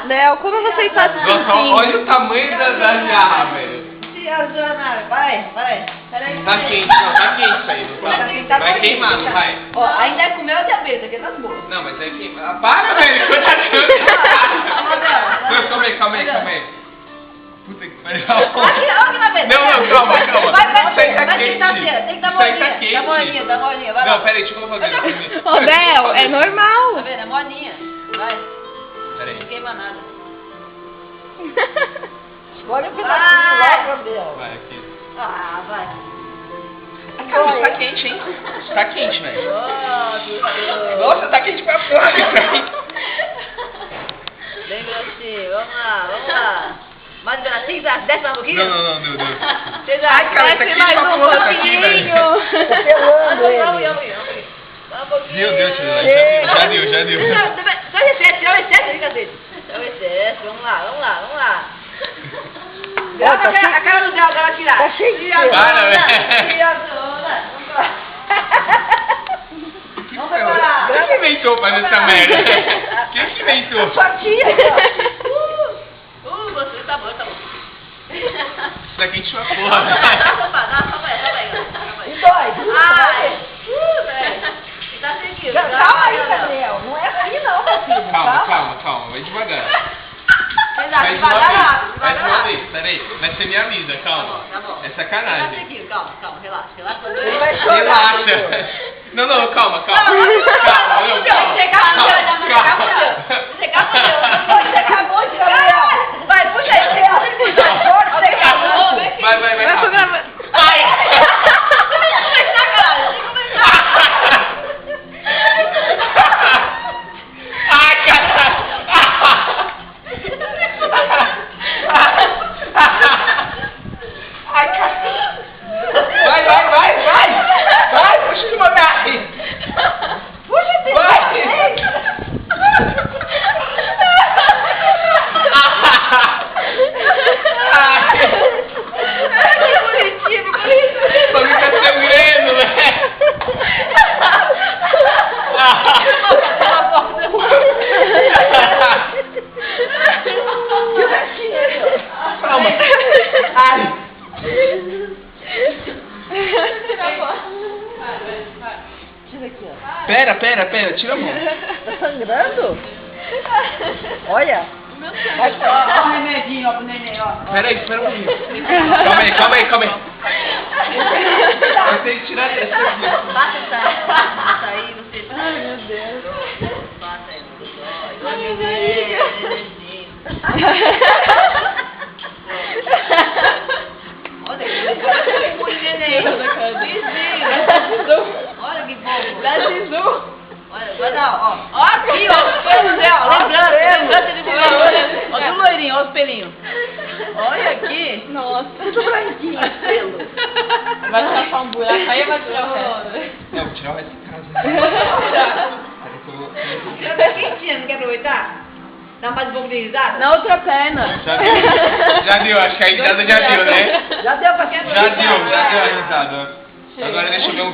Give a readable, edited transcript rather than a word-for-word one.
Léo, como você está se Nossa, sentindo? olha o tamanho da jarra, velho. Vai. Peraí. Tá quente, não, tá quente isso aí, não tá? Vai queimar, não vai? Ó, ainda é com mel de abelha, aqui nas boas. Não, mas é que... Ah, para, velho, eu Não, calma aí. Puta que pariu. Aqui na beira. Não, calma. Vai, Isso aí tá tem que dar quente. tem que dar Isso aí tá molinha. quente. Dá molinha, vai lá. Não, peraí, deixa eu fazer. Ô, Léo, é Tá normal. vendo? É molinha. Vai. Peraí. Não queima nada. Escolhe um pedacinho lá, Gabriel. Vai, aqui. Ah, vai. Cara, isso tá quente, hein? Isso tá quente, velho. Oh, Nossa, tá quente pra fora isso aí. bem grossinho. Vamos lá. Mais um pedacinho, desce mais um pouquinho? Não, meu Deus. Ai, cara, tá Desce quente mais pra um porra isso aqui, velho. pouquinho. Tá pelando ele. Só um pouquinho. Meu Deus, já deu. Só o excesso, tira o excesso aí, cacete. Tira o excesso, vamos lá. Ó, tá A cara do Zé, agora tirar. Tá cheio de Tira a pelo. Para, zona, velho. tira a zona. Vamos preparar. Quem que inventou fazer essa merda? Quem que inventou? Fatia. Você tá bom. Isso tá quente pra Dá porra. só vai. E dói. Ai, velho. Você tá seguindo. Calma aí, Gabriel. Não é assim não, meu filho. Calma, vai devagar. Devagar rápido. Mais uma vez, peraí. Mas você me avisa, calma. Tá bom. É Você tá sacanagem. seguindo, calma, relaxa. Ele vai chorar. Relaxa. Não, calma. Você acabou de Gabriel. Vai, puxa aí. Vai, Vai rápido. programar. Ai, caralho. Ai, caralho. Vai, puxa de mandar. Puxa, filho. O bagulho tá sangrando, velho. Calma. Ai. Tira aqui, ó. Pera, tira a mão. Tá sangrando? Olha. Ó o remedinho, ó, pro neném, ó. Pera aí, espera um pouquinho. Calma aí. Eu tenho que tirar essa aqui. Passa essa aí, você. Ai, meu Deus. Passa aí, Ai, minha neném. Olha que neném. Olha que bobo. Dá sisu. Olha, vai dar, ó. Ó aqui, ó. Pelo céu. Lembrança de bobo. Ó, do loirinho, ó os pelinhos. Olha aqui. Nossa. Tudo branquinho, pelo. Vai tapar um buraco aí vai tirar o resto. Não, vou tirar o resto de casa. Você tá quentinha, não quer aproveitar? Dá mais um pouco de risada? Na outra perna. Já deu, acho que a risada já deu, né? Já deu pra quem? Já deu a risada. Agora deixa eu ver um